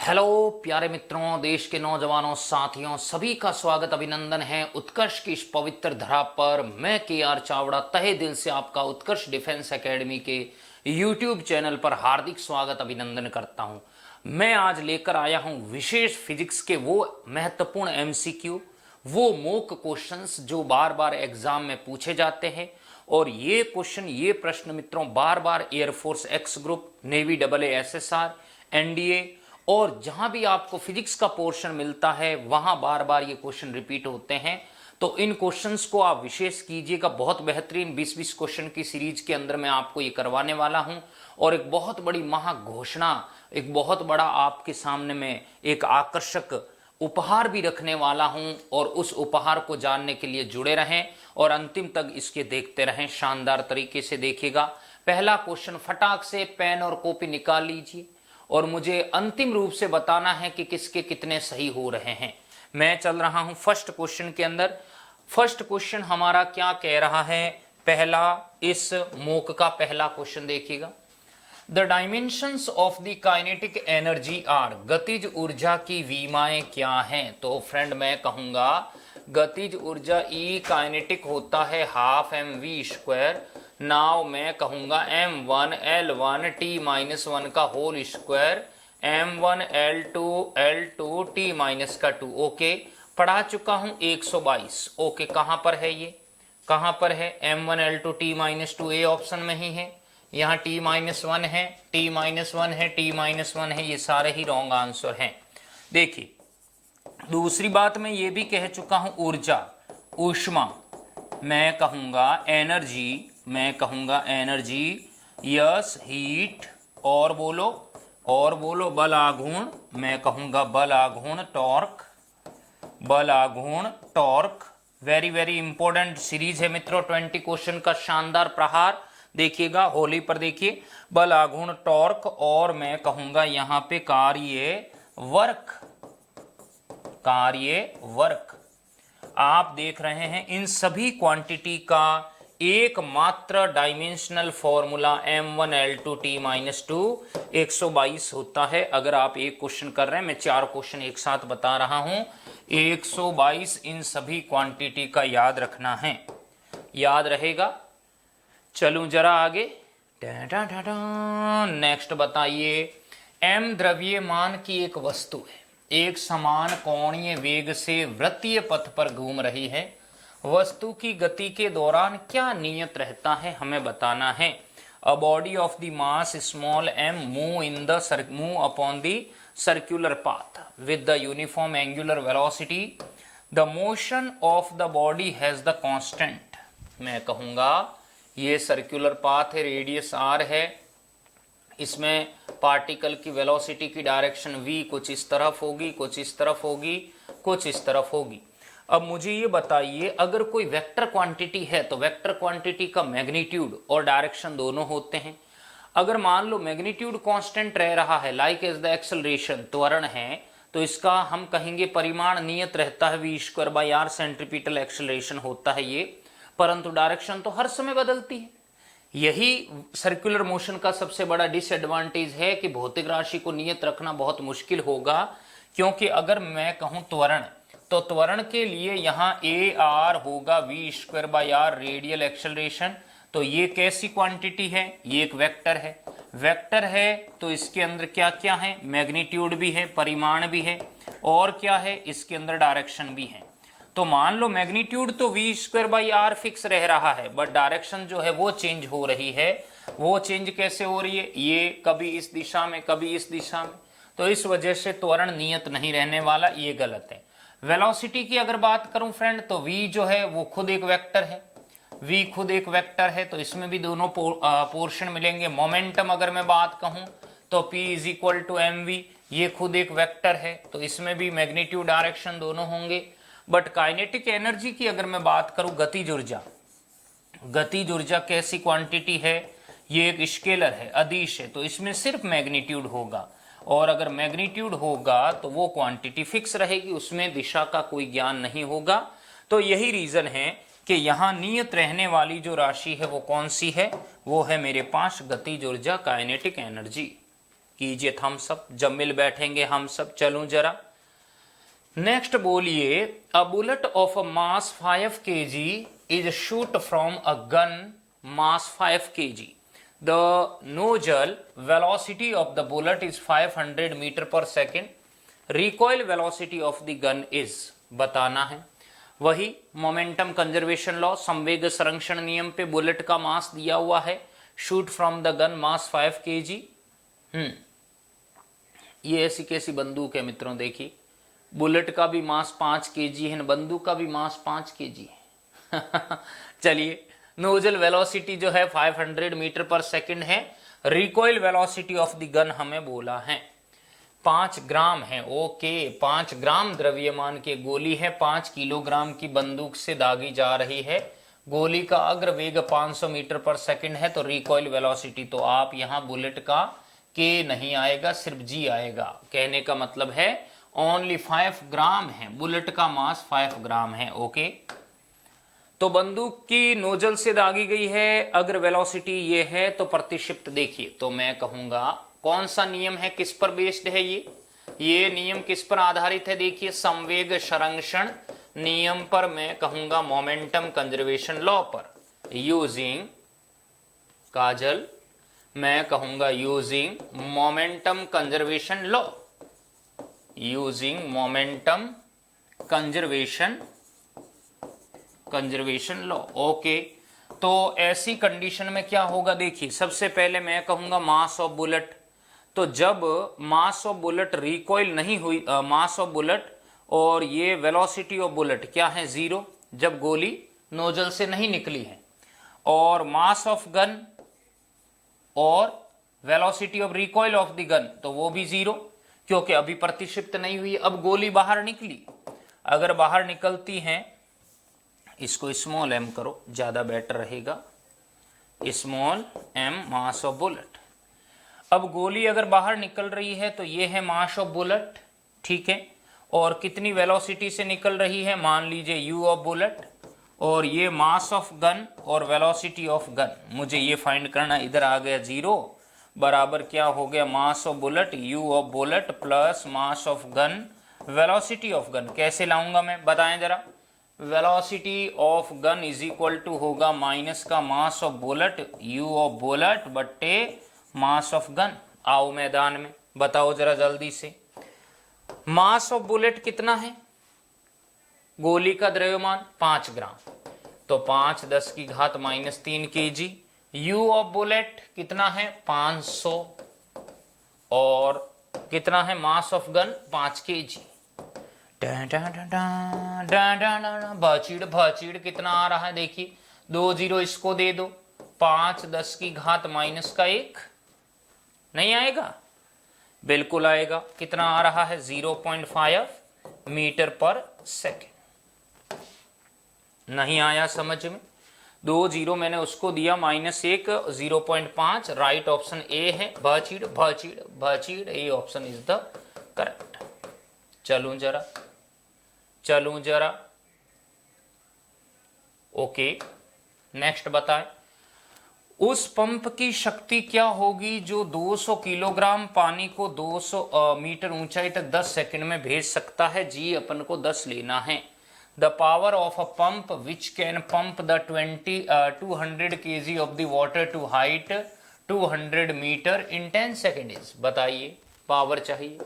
Hello प्यारे मित्रों, देश के नौजवानों, साथियों, सभी का स्वागत अभिनंदन है उत्कर्ष की इस पवित्र धरा पर। मैं के.आर. चावड़ा तहे दिल से आपका उत्कर्ष डिफेंस एकेडमी के यूट्यूब चैनल पर हार्दिक स्वागत अभिनंदन करता हूं। मैं आज लेकर आया हूं विशेष फिजिक्स के वो महत्वपूर्ण एमसीक्यू, वो मॉक क्वेश्चंस जो बार बार एग्जाम में पूछे जाते हैं। और ये क्वेश्चन, ये प्रश्न मित्रों बार बार air force X group, navy SSR, NDA और जहां भी आपको फिजिक्स का पोर्शन मिलता है वहां बार बार ये क्वेश्चन रिपीट होते हैं। तो इन क्वेश्चंस को आप विशेष कीजिएगा। बहुत बेहतरीन 20-20 क्वेश्चन की सीरीज के अंदर मैं आपको ये करवाने वाला हूं और एक बहुत बड़ी महाघोषणा, एक बहुत बड़ा आपके सामने में एक आकर्षक उपहार भी रखने वाला हूं। और उस उपहार को जानने के लिए जुड़े रहें और अंतिम तक इसके देखते रहें। शानदार तरीके से देखिएगा। पहला क्वेश्चन, फटाक से पेन और कॉपी निकाल लीजिए और मुझे अंतिम रूप से बताना है कि किसके कितने सही हो रहे हैं। मैं चल रहा हूं फर्स्ट क्वेश्चन के अंदर। फर्स्ट क्वेश्चन हमारा क्या कह रहा है? पहला, इस मॉक का पहला क्वेश्चन देखिएगा। The dimensions of the kinetic energy are, गतिज ऊर्जा की विमाएं क्या हैं? तो फ्रेंड मैं कहूंगा गतिज ऊर्जा ई काइनेटिक होता है ½ mv²। नाउ मैं कहूंगा m1 l1 t-1 का whole square, m1 l2 t-2। Okay, पढ़ा चुका हूं 122। ओके, कहां पर है ये? कहां पर है? m1 l2 t-2 A option में ही है। यहाँ t-1 है, t-1 है, t-1 है, ये सारे ही रॉन्ग आंसर हैं। देखिए, दूसरी बात मैं ये भी कह चुका हूं ऊर्जा, ऊष्मा, मैं कहूंगा एनर्जी, मैं कहूंगा एनर्जी, यस हीट, और बोलो बल आघूर्ण, मैं कहूंगा बल आघूर्ण, टॉर्क, बल आघूर्ण, torque. Very very important series है मित्रों। 20 क्वेश्चन का शानदार प्रहार देखिएगा। होली पर देखिए, बल आघूर्ण, टॉर्क, और मैं कहूंगा यहां पे कार्य वर्क, कार्य वर्क। आप देख रहे हैं इन सभी क्वांटिटी का एकमात्र dimensional formula m1 l2 t-2 122 होता है। अगर आप एक क्वेश्चन कर रहे हैं, मैं 4 क्वेश्चन एक साथ बता रहा हूं, 122 इन सभी क्वांटिटी का याद रखना है। याद रहेगा? चलूं जरा आगे। नेक्स्ट बताइए। m द्रव्यमान की एक वस्तु है, एक समान कोणीय वेग से वृत्तीय पथ पर घूम रही है। वस्तु की गति के दौरान क्या नियत रहता है, हमें बताना है। A body of the mass small m move upon the circular path with the uniform angular velocity. The motion of the body has the constant. मैं कहूंगा ये सर्कुलर पाथ है, रेडियस r है, इसमें पार्टिकल की वेलोसिटी की direction v कुछ इस तरफ होगी, कुछ इस तरफ होगी, कुछ इस तरफ होगी। अब मुझे ये बताइए, अगर कोई वेक्टर क्वांटिटी है तो वेक्टर क्वांटिटी का मैग्नीट्यूड और डायरेक्शन दोनों होते हैं। अगर मान लो मैग्नीट्यूड कांस्टेंट रह रहा है, लाइक एज द एक्सेलरेशन, त्वरण है, तो इसका हम कहेंगे परिमाण नियत रहता है, v²/r सेंट्रीपिटल एक्सेलरेशन होता है ये, परंतु डायरेक्शन तो हर समय बदलती है। यही सर्कुलर मोशन का सबसे बड़ा डिसएडवांटेज है कि भौतिक राशि को नियत रखना बहुत मुश्किल होगा। क्योंकि अगर मैं कहूं त्वरण, तो त्वरण के लिए यहाँ AR होगा v²/r रेडियल एक्सेलरेशन। तो ये कैसी क्वांटिटी है? ये एक वेक्टर है। वेक्टर है तो इसके अंदर क्या क्या है? मैग्नीट्यूड भी है, परिमाण भी है, और क्या है? इसके अंदर डायरेक्शन भी है। तो मान लो मैग्नीट्यूड तो v²/r फिक्स रह रहा है, बट डायरेक्शन जो है वो चेंज हो रही है। वो चेंज कैसे हो रही है? ये कभी इस दिशा में, कभी इस दिशा में, तो इस वजह से त्वरण नियत नहीं रहने वाला, ये गलत है। वेलोसिटी की अगर बात करूं फ्रेंड, तो v जो है वो खुद एक वेक्टर है, v खुद एक वेक्टर है, तो इसमें भी दोनों पोर्शन मिलेंगे। मोमेंटम अगर मैं बात कहूं तो p = mv, ये खुद एक वेक्टर है, तो इसमें भी मैग्नीट्यूड डायरेक्शन दोनों होंगे। बट काइनेटिक एनर्जी की अगर मैं बात करूं, गतिज ऊर्जा, गतिज ऊर्जा कैसी क्वांटिटी है? ये एक स्केलर है, अदिश है, तो इसमें सिर्फ मैग्नीट्यूड होगा। और अगर मैग्नीट्यूड होगा तो वो क्वांटिटी फिक्स रहेगी, उसमें दिशा का कोई ज्ञान नहीं होगा। तो यही रीजन है कि यहां नियत रहने वाली जो राशि है वो कौन सी है? वो है मेरे पास गतिज ऊर्जा, काइनेटिक एनर्जी। कीजिए थम्स अप जब मिल बैठेंगे हम सब। चलूं जरा नेक्स्ट बोलिए, a bullet of a mass 5 kg is shot from a gun mass 5 kg। The nozzle velocity of the bullet is 500 metre per second. Recoil velocity of the gun is बताना है। वही मोमेंटम कंजर्वेशन लॉ, संवेग संरक्षण नियम पे bullet का मास दिया हुआ है, shoot from the gun mass 5 kg। ये ऐसी कैसी बंदूक है मित्रों, देखिए बुलेट का भी मास 5 kg है, बंदूक का भी मास 5 kg है। चलिए, नोजल वेलोसिटी जो है 500 मीटर पर सेकंड है। Recoil velocity of the gun हमें बोला है 5 ग्राम है। ओके, 5 ग्राम द्रव्यमान के गोली है, 5 किलोग्राम की बंदूक से दागी जा रही है। गोली का अग्र वेग 500 मीटर पर सेकंड है, तो रिकॉइल वेलोसिटी तो आप यहां बुलेट का के नहीं आएगा, सिर्फ जी आएगा। कहने का मतलब है ओनली 5 ग्राम है, बुलेट का मास 5 ग्राम है। ओके, तो बंदूक की नोजल से दागी गई है, अग्र वेलोसिटी ये है, तो प्रतिक्षिप्त देखिए, तो मैं कहूंगा कौन सा नियम है, किस पर बेस्ड है ये नियम किस पर आधारित है, देखिए संवेग संरक्षण नियम पर। मैं कहूंगा मोमेंटम कंजर्वेशन लॉ पर, यूजिंग काजल, मैं कहूंगा using momentum conservation law, using momentum conservation law. Okay, तो ऐसी कंडीशन में क्या होगा, देखिए सबसे पहले मैं कहूंगा मास ऑफ बुलेट। तो जब मास ऑफ बुलेट रिकॉइल नहीं हुई, मास ऑफ बुलेट और ये वेलोसिटी ऑफ बुलेट क्या है, 0, जब गोली नोजल से नहीं निकली है। और मास ऑफ गन और velocity of recoil of the gun, तो वो भी 0, क्योंकि अभी प्रतिक्षिप्त नहीं हुई। अब गोली बाहर निकली, अगर बाहर निकलती हैं, इसको स्मॉल m करो, ज्यादा बेटर रहेगा, small m mass of bullet. अब गोली अगर बाहर निकल रही है तो ये है मास ऑफ बुलेट, ठीक है, और कितनी वेलोसिटी से निकल रही है, मान लीजिए u ऑफ बुलेट, और ये मास ऑफ गन और वेलोसिटी ऑफ गन, मुझे ये फाइंड करना। इधर आ गया 0 बराबर क्या हो गया, mass of bullet u of bullet plus mass of gun velocity of gun. कैसे लाऊंगा मैं, बताएं जरा। Velocity of gun is equal to होगा माइनस का mass of bullet u of bullet बट्टे मास ऑफ गन। आओ मैदान में, बताओ जरा जल्दी से। मास ऑफ बुलेट कितना है, गोली का द्रव्यमान 5 ग्राम, तो 5 10 की घात -3 kg। u ऑफ बुलेट कितना है 500, और कितना है मास ऑफ गन 5 kg। भाचीड़ भाचीड़ कितना आ रहा है, देखिए 2 0 इसको दे दो, 5 10 की घात -1 नहीं आएगा, बिल्कुल आएगा। कितना आ रहा है 0.5 मीटर पर सेकेंड। नहीं आया समझ में, 2 0 मैंने उसको दिया, -1 0.5, राइट ऑप्शन ए है, भाचीड़ भाचीड़ भाचीड़, A option is the correct. चलूं जरा ओके, नेक्स्ट बताएं। उस पंप की शक्ति क्या होगी जो 200 किलोग्राम पानी को 200 मीटर ऊंचाई तक 10 सेकंड में भेज सकता है। जी अपन को 10 लेना है। The power of a pump which can pump the 200 kg of the water to height 200 metre in 10 second is, बताइए पावर चाहिए।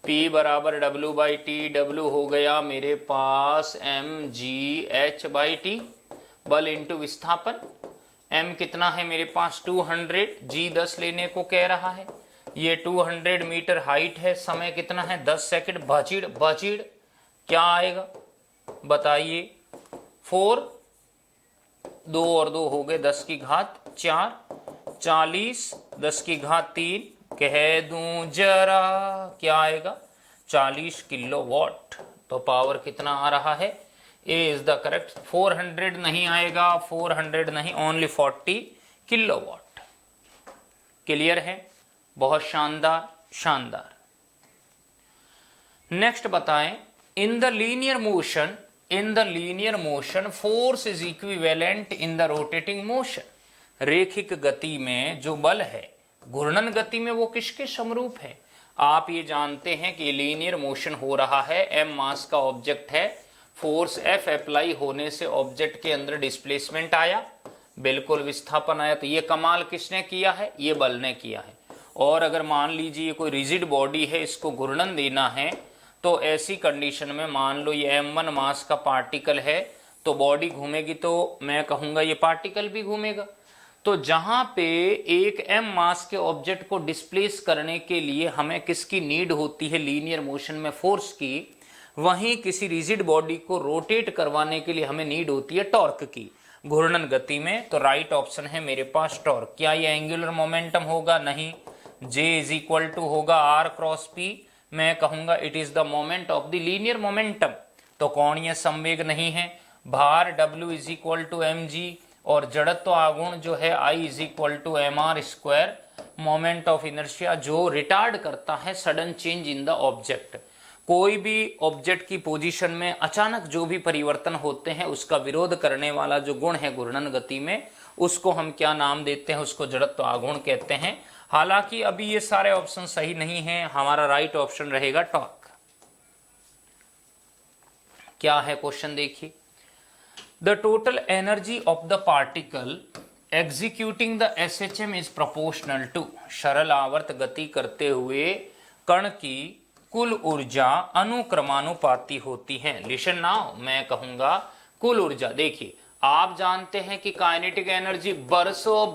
P बराबर W/T, W हो गया मेरे पास mgh/T, बल इंटू विस्थापन। m कितना है मेरे पास 200, g 10 लेने को कह रहा है, ये 200 मीटर हाइट है, समय कितना है 10 सेकंड। भाचीड़ भाचीड़ क्या आएगा बताइए, 4, 2 और 2 हो गए 10 की घात 4, 40 10 की घात 3, कह दूं जरा क्या आएगा 40 किलोवाट। तो पावर कितना आ रहा है, ए इज द करेक्ट। 400 नहीं आएगा, 400 नहीं, ओनली 40 किलोवाट। क्लियर है, बहुत शानदार शानदार। नेक्स्ट बताएं, in the linear motion force is equivalent in the rotating motion. रेखिक गति में जो बल है घूर्णन गति में वो किसके समरूप है? आप ये जानते हैं कि लीनियर मोशन हो रहा है, m मास का ऑब्जेक्ट है, फोर्स F अप्लाई होने से ऑब्जेक्ट के अंदर डिस्प्लेसमेंट आया, बिल्कुल विस्थापन आया। तो ये कमाल किसने किया है? ये बल ने किया है। और अगर मान लीजिए कोई रिजिड बॉडी है, इसको घूर्णन देना है, तो ऐसी कंडीशन में मान लो ये m1 मास का पार्टिकल है, तो बॉडी घूमेगी तो मैं कहूंगा ये पार्टिकल भी घूमेगा। तो जहां पे एक m मास के ऑब्जेक्ट को डिस्प्लेस करने के लिए हमें किसकी नीड होती है? लीनियर मोशन में फोर्स की। वहीं किसी रिजिड बॉडी को रोटेट करवाने के लिए हमें नीड होती है टॉर्क की, घूर्णन गति में। तो राइट ऑप्शन है मेरे पास टॉर्क। क्या ये एंगुलर मोमेंटम होगा? नहीं। J इज इक्वल टू होगा R क्रॉस P। मैं कहूंगा it is the moment of the linear momentum. तो कोणीय संवेग नहीं है। भार W is equal to mg और जड़त्व आघूर्ण जो है I is equal to mr square. Moment of inertia जो रिटार्ड करता है sudden change in the object. कोई भी ऑब्जेक्ट की पोजीशन में अचानक जो भी परिवर्तन होते हैं उसका विरोध करने वाला जो गुण है घूर्णन गति में, उसको हम क्या नाम देते हैं? उसको जड़त्व आघूर्ण कहते हैं। हालांकि अभी ये सारे ऑप्शन सही नहीं हैं, हमारा राइट ऑप्शन रहेगा टॉर्क। क्या है क्वेश्चन देखिए। The total energy of the particle executing the SHM is proportional to. सरल आवर्त गति करते हुए कण की कुल ऊर्जा अनुक्रमानुपाती होती है। लिसन नाउ, मैं कहूंगा कुल ऊर्जा। देखिए आप जानते हैं कि काइनेटिक एनर्जी बरसों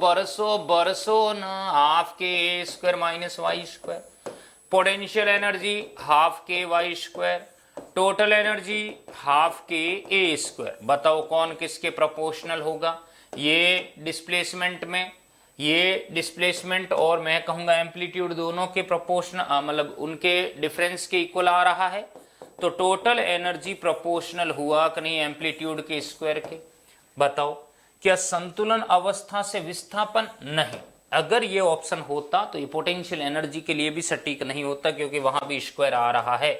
न half K A square minus Y square, potential energy half K Y square, total energy half K A square. बताओ कौन किसके प्रोपोर्शनल होगा? ये डिस्प्लेसमेंट में, ये डिस्प्लेसमेंट और मैं कहूंगा एम्पलीट्यूड दोनों के प्रोपोर्शनल, मतलब उनके डिफरेंस के इक्वल आ रहा है। तो टोटल एनर्जी प्रोपोर्शनल हुआ कि नहीं एम्पलीट्यूड के स्क्वायर के? बताओ क्या संतुलन अवस्था से विस्थापन? नहीं। अगर ये ऑप्शन होता तो ये पोटेंशियल एनर्जी के लिए भी सटीक नहीं होता, क्योंकि वहां भी स्क्वायर आ रहा है।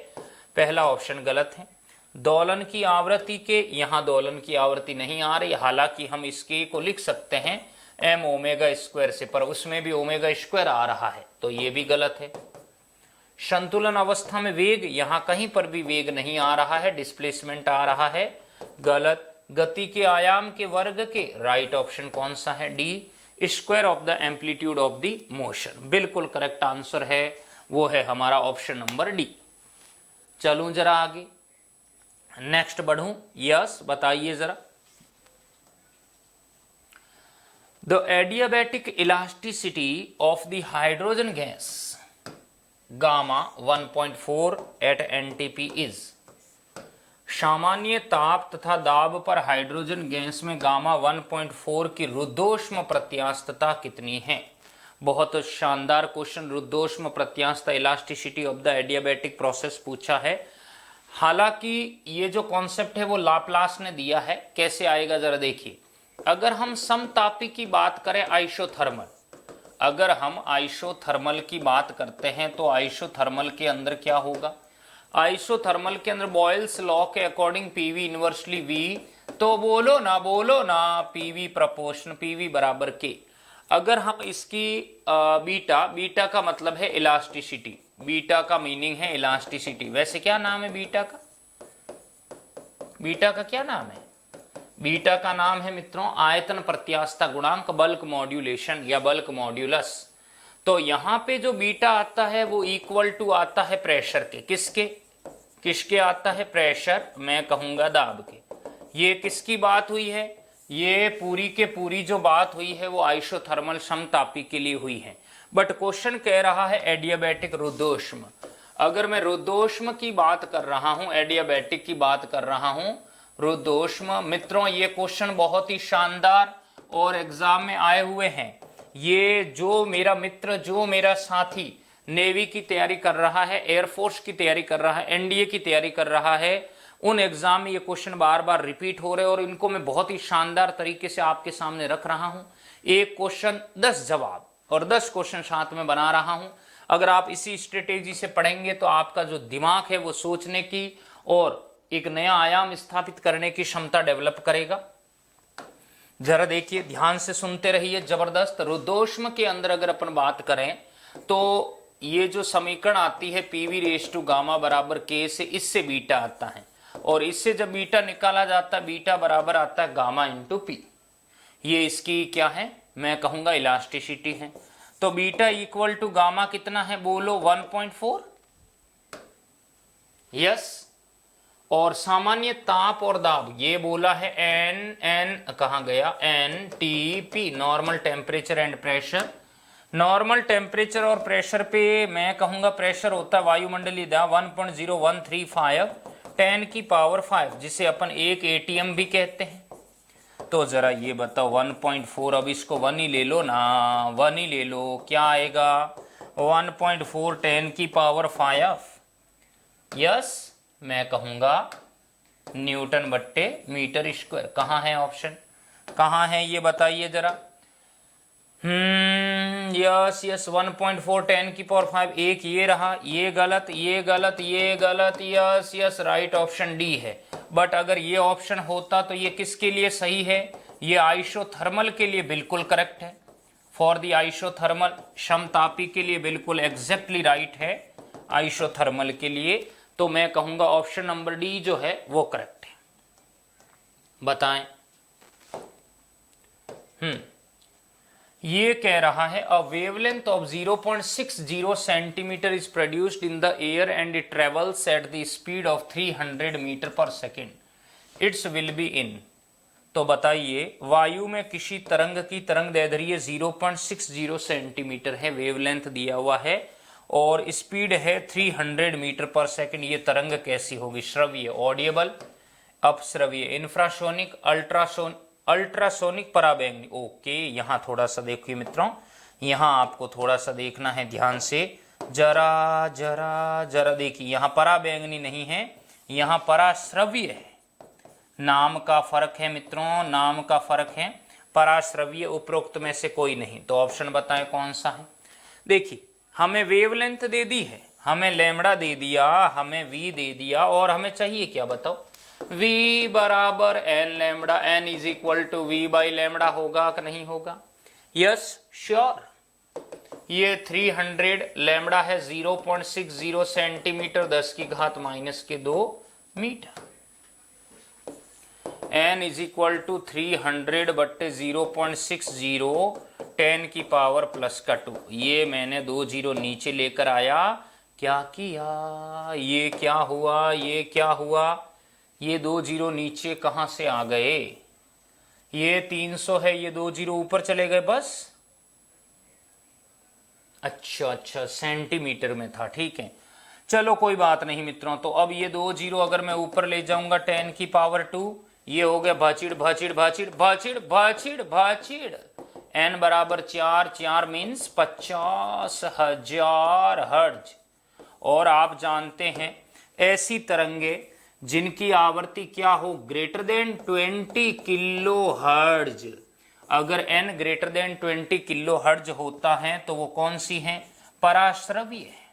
पहला ऑप्शन गलत है। दोलन की आवृत्ति के, यहां दोलन की आवृत्ति नहीं आ रही, हालांकि हम इसके को लिख सकते हैं m ओमेगा स्क्वायर से, पर उसमें भी ओमेगा स्क्वायर आ रहा है, तो ये भी गलत है। संतुलन अवस्था में वेग, यहां कहीं पर भी वेग नहीं आ रहा है, डिस्प्लेसमेंट आ रहा है, गलत। गति के आयाम के वर्ग के, राइट ऑप्शन कौन सा है? D, square of the amplitude of the motion. बिल्कुल करेक्ट आंसर है, वो है हमारा ऑप्शन नंबर डी। चलूं जरा आगे, नेक्स्ट बढ़ूं। यस, बताइए जरा। The adiabatic elasticity of the hydrogen gas gamma 1.4 at NTP is. सामान्य ताप तथा दाब पर हाइड्रोजन गैस में गामा 1.4 की रुद्धोष्म प्रत्यास्थता कितनी है? बहुत शानदार क्वेश्चन। रुद्धोष्म प्रत्यास्थता, elasticity of the adiabatic process पूछा है। हालांकि ये जो कॉन्सेप्ट है वो लाप्लास ने दिया है। कैसे आएगा जरा देखिए। अगर हम समतापी की बात करें, आइसोथर्मल, अगर हम आइसोथर्मल की बात करते हैं तो आइसोथर्मल के अंदर क्या होगा? आइसोथर्मल के अंदर बॉयल्स लॉ के अकॉर्डिंग पीवी इनवर्सली वी, तो बोलो ना पीवी प्रोपोर्शन, पीवी बराबर के। अगर हम इसकी बीटा का मतलब है इलास्टिसिटी, बीटा का मीनिंग है इलास्टिसिटी। वैसे क्या नाम है बीटा का? बीटा का क्या नाम है? बीटा का नाम है मित्रों आयतन प्रत्यास्थता गुणांक, बल्क मॉड्यूलेशन या बल्क मॉड्यूलस। तो यहां पे जो बीटा आता है वो इक्वल टू आता है प्रेशर के। किसके आता है? प्रेशर, मैं कहूंगा दाब के। ये किसकी बात हुई है? ये पूरी के पूरी जो बात हुई है वो आइसोथर्मल समतापी के लिए हुई है। बट क्वेश्चन कह रहा है एडियाबैटिक रुद्धोष्म। अगर मैं रुद्धोष्म की बात कर रहा हूं, एडियाबैटिक की बात कर रहा हूं, रुद्धोष्म, मित्रों ये क्वेश्चन बहुत ही शानदार और एग्जाम में आए हुए हैं। ये जो मेरा मित्र, जो मेरा साथी नेवी की तैयारी कर रहा है, एयरफोर्स की तैयारी कर रहा है, एनडीए की तैयारी कर रहा है, उन एग्जाम में ये क्वेश्चन बार बार रिपीट हो रहे हैं और इनको मैं बहुत ही शानदार तरीके से आपके सामने रख रहा हूं। एक क्वेश्चन 10 जवाब और 10 क्वेश्चन साथ में बना रहा हूं। अगर आप इसी स्ट्रेटेजी से पढ़ेंगे तो आपका जो दिमाग है वो सोचने की और एक नया आयाम स्थापित करने की क्षमता डेवलप करेगा। जरा देखिए, ध्यान से सुनते रहिए, जबरदस्त। रुद्धोष्म के अंदर अगर अपन बात करें तो ये जो समीकरण आती है पीवी रेस टू गामा बराबर के से, इससे बीटा आता है, और इससे जब बीटा निकाला जाता है बीटा बराबर आता है गामा इंटू पी। ये इसकी क्या है, मैं कहूंगा इलास्टिसिटी है। तो बीटा इक्वल टू गामा कितना है बोलो, 1.4। यस। और सामान्य ताप और दाब ये बोला है एन कहां गया, N T P, normal temperature and pressure. Normal temperature और प्रेशर पे मैं कहूंगा प्रेशर होता है वायुमंडलीय दाब 1.0135 10 की पावर 5, जिसे अपन 1 एटीएम भी कहते हैं। तो जरा ये बताओ 1.4, अब इसको 1 ही ले लो ना, 1 ही ले लो, क्या आएगा 1.4 10 की पावर 5। यस, मैं कहूंगा न्यूटन बट्टे मीटर स्क्वायर। कहां है ऑप्शन, कहां है ये बताइए जरा। यस यस, 1.4 10 की पावर 5, एक ये रहा, ये गलत, ये गलत, ये गलत, yes yes, right option D है। बट अगर ये ऑप्शन होता तो ये किसके लिए सही है, ये आइसोथर्मल के लिए बिल्कुल करेक्ट है। फॉर द आइसोथर्मल, समतापी के लिए बिल्कुल एग्जैक्टली राइट है, आइसोथर्मल के लिए। तो मैं कहूंगा ऑप्शन नंबर डी जो है वो करेक्ट है। बताएं। ये कह रहा है a wavelength of 0.60 centimetre is produced in the air and it travels at the speed of 300 metre per second, it's will be in. तो बताइए, वायु में किसी तरंग की तरंग दैर्ध्य 0.60 सेंटीमीटर है, वेवलेंथ दिया हुआ है, और स्पीड है 300 मीटर पर सेकंड। ये तरंग कैसी होगी, श्रव्य, ऑडियबल, अपश्रव्य, इंफ्रासोनिक, अल्ट्रासोनिक, पराबैंगनी। ओके, यहां थोड़ा सा देखिए मित्रों, यहां आपको थोड़ा सा देखना है ध्यान से, जरा जरा जरा देखिए, यहां पराबैंगनी नहीं है, यहां पराश्रव्य है। नाम का फर्क है मित्रों, नाम का फर्क है, पराश्रव्य उपरोक्त में से कोई नहीं। तो ऑप्शन बताएं कौन सा है। देखिए, हमें वेवलेंथ दे दी है, हमें लैम्बडा दे दिया, हमें वी दे दिया, और हमें चाहिए क्या बताओ, v बराबर n lambda, n is equal to v by lambda होगा कि नहीं होगा। Yes sure. ये 300 लैम्बडा है 0.60 सेंटीमीटर 10 की घात -2 metre. n is equal to 300 बट्टे 0.60 10 की पावर +2। ये मैंने 2 जीरो नीचे लेकर आया, क्या किया, ये क्या हुआ, ये क्या हुआ, ये 2 जीरो नीचे कहां से आ गए, ये 300 है, ये 2 जीरो ऊपर चले गए बस। अच्छा, सेंटीमीटर में था, ठीक है, चलो कोई बात नहीं मित्रों। तो अब ये 2 जीरो अगर मैं ऊपर ले जाऊंगा 10 की पावर 2, ये हो गया भाचिड़ भाचिड़ भाचिड़ भाचिड़ भाचिड़ भाचिड़, n बराबर 4 मीन्स 50,000 हर्ट्ज। और आप जानते हैं ऐसी तरंगे जिनकी आवृत्ति क्या हो, ग्रेटर देन 20 किलो हर्ट्ज। अगर n greater than 20 kilo hertz होता है तो वो कौन सी है, पराश्रव्य है।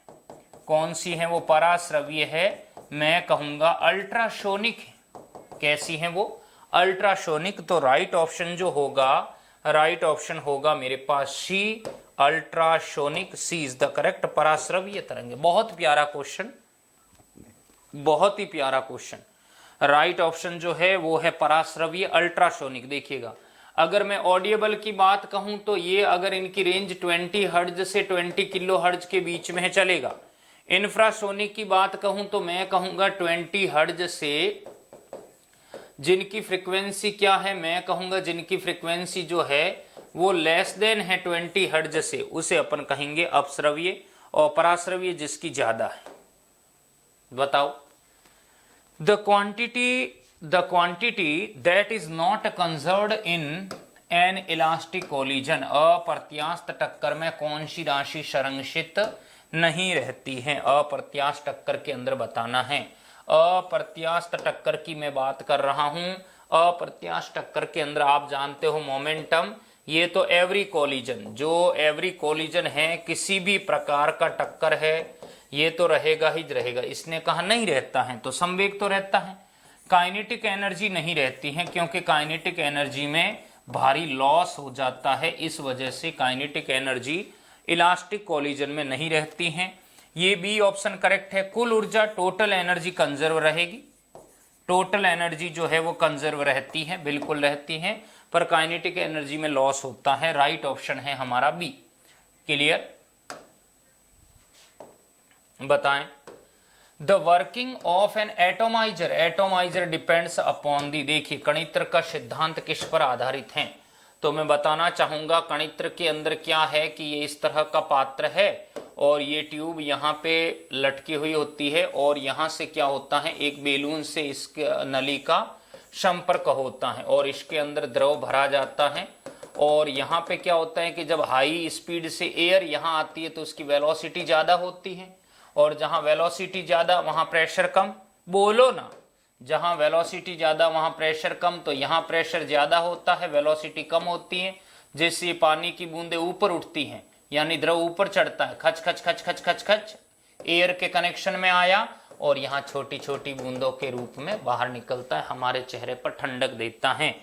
कौन सी है वो, पराश्रव्य है, मैं कहूंगा अल्ट्रासोनिक है। कैसी है वो, अल्ट्रासोनिक। तो राइट ऑप्शन जो होगा, राइट ऑप्शन होगा मेरे पास C, ultrasonic, C is the correct, पराश्रव्य तरंग। बहुत प्यारा क्वेश्चन, बहुत ही प्यारा क्वेश्चन। राइट ऑप्शन जो है वो है पराश्रव्य, अल्ट्रासोनिक। देखिएगा, अगर मैं ऑडियबल की बात कहूं तो ये अगर इनकी रेंज 20 हर्ट्ज से 20 किलो हर्ट्ज के बीच में है चलेगा। इंफ्रासोनिक की बात कहूं तो मैं कहूंगा 20 हर्ट्ज से जिनकी फ्रीक्वेंसी क्या है, मैं कहूंगा जिनकी फ्रीक्वेंसी जो है वो लेस देन है 20 हर्ट्ज से, उसे अपन कहेंगे अपश्रव्य, और पराश्रव्य जिसकी ज्यादा है। बताओ, the quantity that is not conserved in an elastic collision, अप्रत्यास्थ टक्कर में कौन सी राशि संरक्षित नहीं रहती है। अप्रत्यास्थ टक्कर के अंदर बताना है, अप्रत्यास्थ टक्कर की मैं बात कर रहा हूं। अप्रत्यास्थ टक्कर के अंदर आप जानते हो मोमेंटम, ये तो एवरी कोलिजन, जो एवरी कोलिजन है, किसी भी प्रकार का टक्कर है, ये तो रहेगा ही रहेगा। इसने कहा नहीं रहता है, तो संवेग तो रहता है। काइनेटिक एनर्जी नहीं रहती है, क्योंकि काइनेटिक एनर्जी में भारी लॉस हो जाता है, इस वजह से काइनेटिक एनर्जी इलास्टिक कोलिजन में नहीं रहती हैं। ये बी ऑप्शन करेक्ट है। कुल ऊर्जा टोटल एनर्जी कंजर्व रहेगी, टोटल एनर्जी जो है वो कंजर्व रहती है, बिल्कुल रहती है, पर काइनेटिक एनर्जी में लॉस होता है। राइट ऑप्शन है हमारा बी। क्लियर? बताएं। The working of an atomizer, atomizer depends upon the, देखिए कणित्र का सिद्धांत किस पर आधारित है, तो मैं बताना चाहूंगा कणित्र के अंदर क्या है कि ये इस तरह का पात्र है और ये ट्यूब यहाँ पे लटकी हुई होती है और यहाँ से क्या होता है, एक बेलून से इसके नली का संपर्क होता है और इसके अंदर द्रव भरा जाता है और यहाँ पे क्या होता है कि जब हाई स्पीड से एयर यहाँ आती है तो उसकी वेलोसिटी ज्यादा होती है और जहां वेलोसिटी ज्यादा वहां प्रेशर कम। बोलो ना, जहां वेलोसिटी ज्यादा वहां प्रेशर कम, तो यहां प्रेशर ज्यादा होता है, वेलोसिटी कम होती है, जिससे पानी की बूंदें ऊपर उठती हैं, यानी द्रव ऊपर चढ़ता है, खच खच खच खच खच खच एयर के कनेक्शन में आया और यहाँ छोटी छोटी बूंदों के रूप में बाहर निकलता है, हमारे चेहरे पर ठंडक देता है।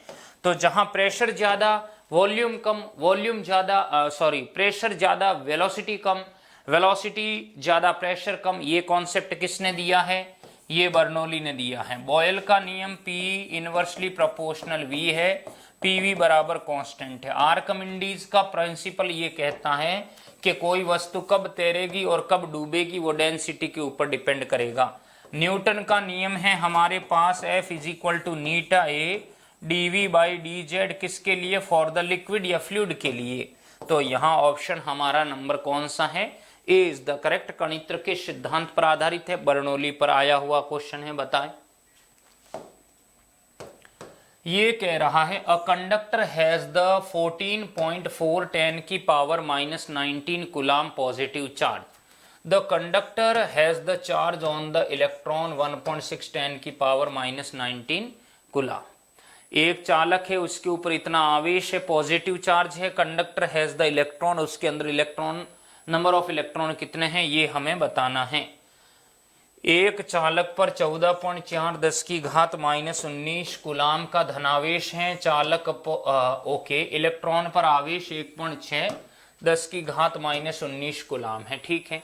तो जहां प्रेशर ज्यादा वॉल्यूम कम, वॉल्यूम ज्यादा प्रेशर ज्यादा वेलोसिटी कम, वेलोसिटी ज्यादा प्रेशर कम, ये कॉन्सेप्ट किसने दिया है, ये बर्नौली ने दिया है। बॉयल का नियम P इनवर्सली प्रोपोर्शनल V है, PV बराबर कांस्टेंट है। आर्किमिडीज का प्रिंसिपल ये कहता है कि कोई वस्तु कब तैरेगी और कब डूबेगी वो डेंसिटी के ऊपर डिपेंड करेगा। न्यूटन का नियम है हमारे पास F इज इक्वल टू नीटा A dV बाई dz, किसके लिए, फॉर द लिक्विड या फ्लूइड के लिए। तो यहाँ ऑप्शन हमारा नंबर कौन सा है, ए इज द करेक्ट। कणित्र के सिद्धांत पर आधारित है, बर्नौली पर आया हुआ क्वेश्चन है, बताएं। ये कह रहा है अ कंडक्टर हैज द 14.4 10 की power -19 coulomb positive charge. The conductor has the charge on the electron 1.6 10 की पावर -19 कूलाम। एक चालक है, उसके ऊपर इतना आवेश है, पॉजिटिव चार्ज है, कंडक्टर हैज द इलेक्ट्रॉन, उसके अंदर इलेक्ट्रॉन, नंबर ऑफ इलेक्ट्रॉन कितने हैं ये हमें बताना है। एक चालक पर 14.4 10 की घात -19 कूलाम का धनावेश है। चालक ओके, इलेक्ट्रॉन पर आवेश 1.6 10 की घात -19 कूलाम है, ठीक है।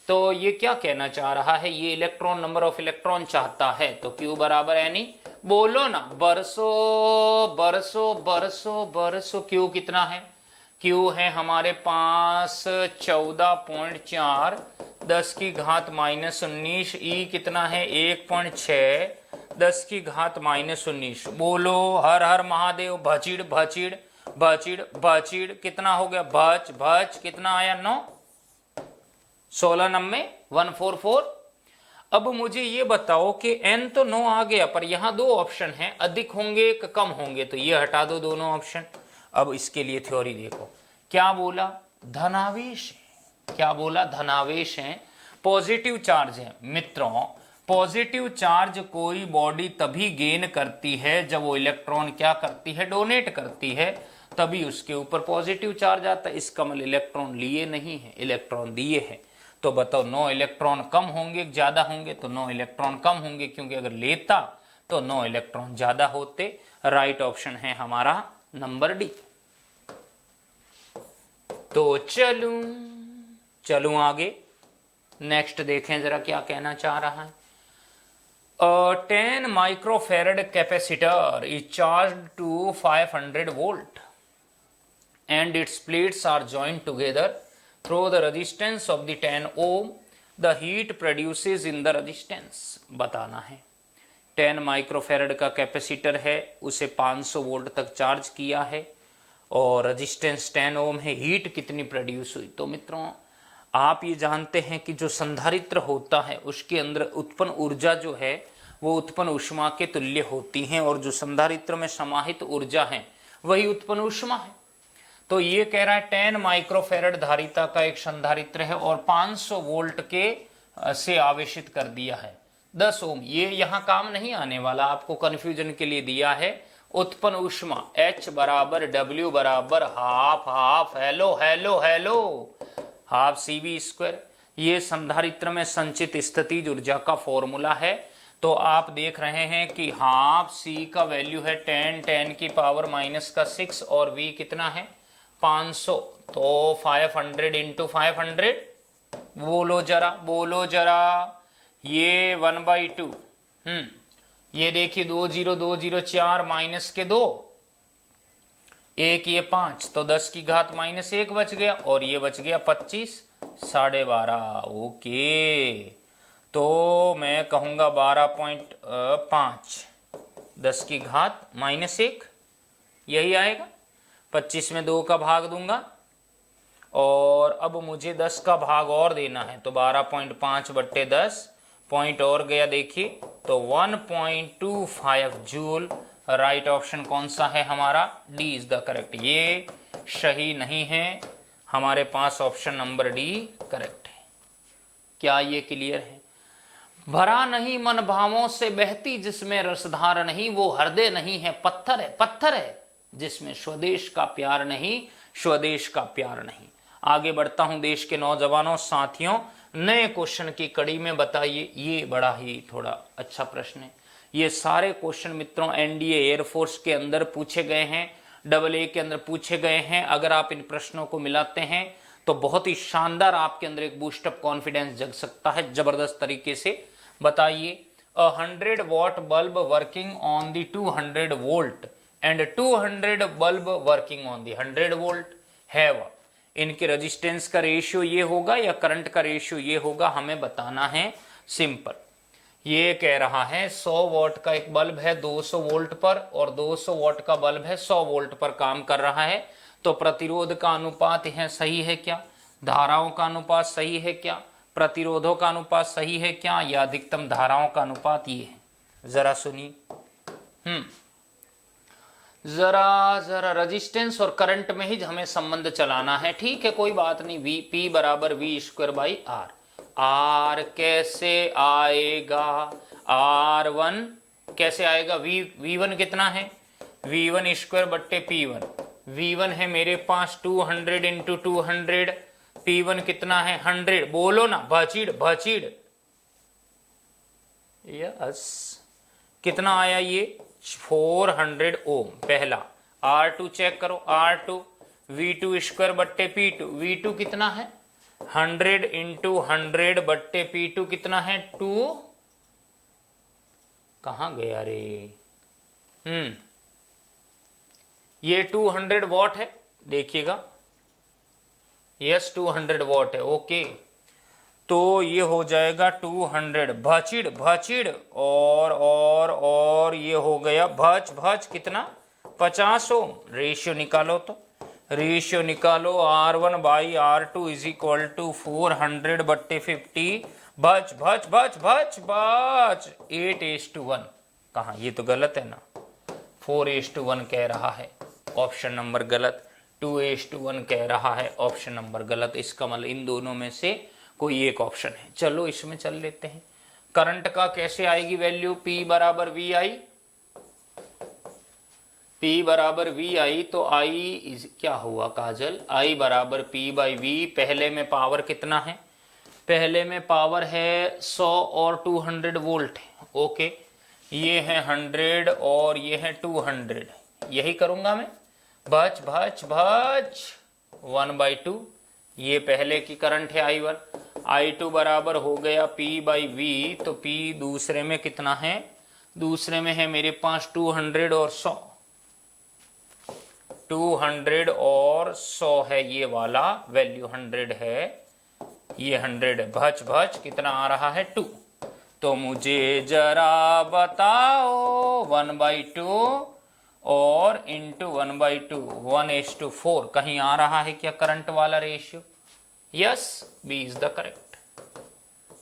तो ये क्या कहना चाह रहा है, ये इलेक्ट्रॉन, नंबर ऑफ इलेक्ट्रॉन चाहता है, तो Q बराबर एनी, बोलो ना, बरसों बरसों बरसों बरसों। Q कितना है, Q है हमारे पास 14.4 10 की घात -19, E कितना है 1.6 10 की घात -19। बोलो हर हर महादेव, भचीड़ भचीड़ भचीड़ भचीड़, कितना हो गया, भच भच, कितना आया 9, 16 नंबे 144। अब मुझे ये बताओ कि n तो 9 आ गया, पर यहां दो ऑप्शन हैं, अधिक होंगे कि कम होंगे, तो ये हटा दो दोनों ऑप्शन। अब इसके लिए थ्योरी देखो, क्या बोला, धनावेश है, क्या बोला, धनावेश है, पॉजिटिव चार्ज है। मित्रों, पॉजिटिव चार्ज कोई बॉडी तभी गेन करती है जब वो इलेक्ट्रॉन क्या करती है, डोनेट करती है, तभी उसके ऊपर पॉजिटिव चार्ज आता है। इसका मतलब इलेक्ट्रॉन लिए नहीं है, इलेक्ट्रॉन दिए है। तो बताओ 9 इलेक्ट्रॉन कम होंगे ज्यादा होंगे, तो 9 इलेक्ट्रॉन कम होंगे, क्योंकि अगर लेता तो 9 इलेक्ट्रॉन ज्यादा होते। राइट ऑप्शन है हमारा नंबर डी। तो चलूं आगे, नेक्स्ट देखें जरा क्या कहना चाह रहा है। 10 microfarad capacitor is charged to 500 volt and its plates are joined together through the resistance of the 10 ohm. The heat produces in the resistance बताना है। 10 माइक्रोफेरेड का कैपेसिटर है, उसे 500 वोल्ट तक चार्ज किया है और रेजिस्टेंस 10 ओम है, हीट कितनी प्रोड्यूस हुई। तो मित्रों, आप ये जानते हैं कि जो संधारित्र होता है उसके अंदर उत्पन्न ऊर्जा जो है वो उत्पन्न ऊष्मा के तुल्य होती है, और जो संधारित्र में समाहित ऊर्जा है वही उत्पन्न ऊष्मा है। तो ये कह रहा है 10 माइक्रोफेरेड धारिता का एक संधारित्र है और 500 वोल्ट के से आवेशित कर दिया है 10 ओम। ये यहां काम नहीं आने वाला, आपको कंफ्यूजन के लिए दिया है। उत्पन्न ऊष्मा H बराबर W बराबर half half, hello hello hello, half CV square. ये संधारित्र में संचित स्थितिज ऊर्जा का फॉर्मूला है। तो आप देख रहे हैं कि हाफ सी का वैल्यू है 10 10 की पावर माइनस का 6 और वी कितना है 500, तो 500 इंटू 500, बोलो जरा ये 1/2। ये देखिए 2 0 2 0 4 माइनस के 2, एक ये 5, तो 10 की घात -1 बच गया और ये बच गया 25 12.5। ओके, तो मैं कहूंगा 12.5 10 की घात -1 यही आएगा। 25 में 2 का भाग दूंगा और अब मुझे 10 का भाग और देना है, तो 12.5 बट्टे 10 पॉइंट और गया देखिए, तो 1.25 जूल। राइट ऑप्शन कौन सा है हमारा? D is the correct. ये सही नहीं है, हमारे पास ऑप्शन नंबर डी करेक्ट है। क्या ये क्लियर है? भरा नहीं मन भावों से बहती जिसमें रसधार नहीं, वो हृदय नहीं है पत्थर है जिसमें स्वदेश का प्यार नहीं, स्वदेश का प्यार नहीं। आगे बढ़ता हूं देश के नौजवानों साथियों, नए क्वेश्चन की कड़ी में बताइए। ये बड़ा ही थोड़ा अच्छा प्रश्न है। ये सारे क्वेश्चन मित्रों एनडीए एयरफोर्स के अंदर पूछे गए हैं, AA के अंदर पूछे गए हैं। अगर आप इन प्रश्नों को मिलाते हैं तो बहुत ही शानदार आपके अंदर एक बूस्टअप कॉन्फिडेंस जग सकता है जबरदस्त तरीके से। बताइए, 100 what bulb working on the 200 volt and 200 bulb working on the 100 volt have, इनके रेजिस्टेंस का रेशियो ये होगा या करंट का रेशियो ये होगा, हमें बताना है। सिंपल, ये कह रहा है 100 वॉट का एक बल्ब है 200 वोल्ट पर और 200 वॉट का बल्ब है 100 वोल्ट पर काम कर रहा है, तो प्रतिरोध का अनुपात है सही है क्या, धाराओं का अनुपात सही है क्या, प्रतिरोधों का अनुपात सही है क्या, या अधिकतम धाराओं का अनुपात ये है? जरा सुनिए। जरा रेजिस्टेंस और करंट में ही हमें संबंध चलाना है। ठीक है, कोई बात नहीं। वी पी बराबर V²/R। आर कैसे आएगा? R1 कैसे आएगा? V1 कितना है? V1² बट्टे P1। V1 है मेरे पास 200 इंटू 200, P1 कितना है 100। बोलो ना, भचीड़। यस, कितना आया ये? 400 ओम। पहला R2 चेक करो, R2 V2² बट्टे P2। V2 कितना है? 100 इंटू 100 बट्टे P2 कितना है? 2। कहां गया रे? ये 200 वॉट है, देखिएगा। यस, 200 वॉट है। ओके, तो ये हो जाएगा 200 भचीड़ और ये हो गया भच कितना? 50 ओम। रेशियो निकालो, तो रेशियो निकालो। R1/R2 इज इक्वल टू 400 बट्टे 50। भच 8:1। कहा? ये तो गलत है ना, 4:1 कह रहा है, ऑप्शन नंबर गलत। 2:1 कह रहा है, ऑप्शन नंबर गलत। इसका मतलब इन दोनों में से कोई एक ऑप्शन है। चलो इसमें चल लेते हैं। करंट का कैसे आएगी वैल्यू? P बराबर VI। P बराबर VI, तो I क्या हुआ काजल? I बराबर P/V। पहले में पावर कितना है? पहले में पावर है 100 और 200 वोल्ट है। ओके, ये है 100 और ये है 200। यही करूंगा मैं। भच 1/2। ये पहले की करंट है I1। I2 बराबर हो गया P/V, तो P दूसरे में कितना है? दूसरे में है मेरे पास 200 और 100। 200 और 100 है, ये वाला वैल्यू 100 है, ये 100 है। भच कितना आ रहा है? 2। तो मुझे जरा बताओ 1/2 और इंटू 1/2 1:4 कहीं आ रहा है क्या करंट वाला ratio? Yes, B is the correct.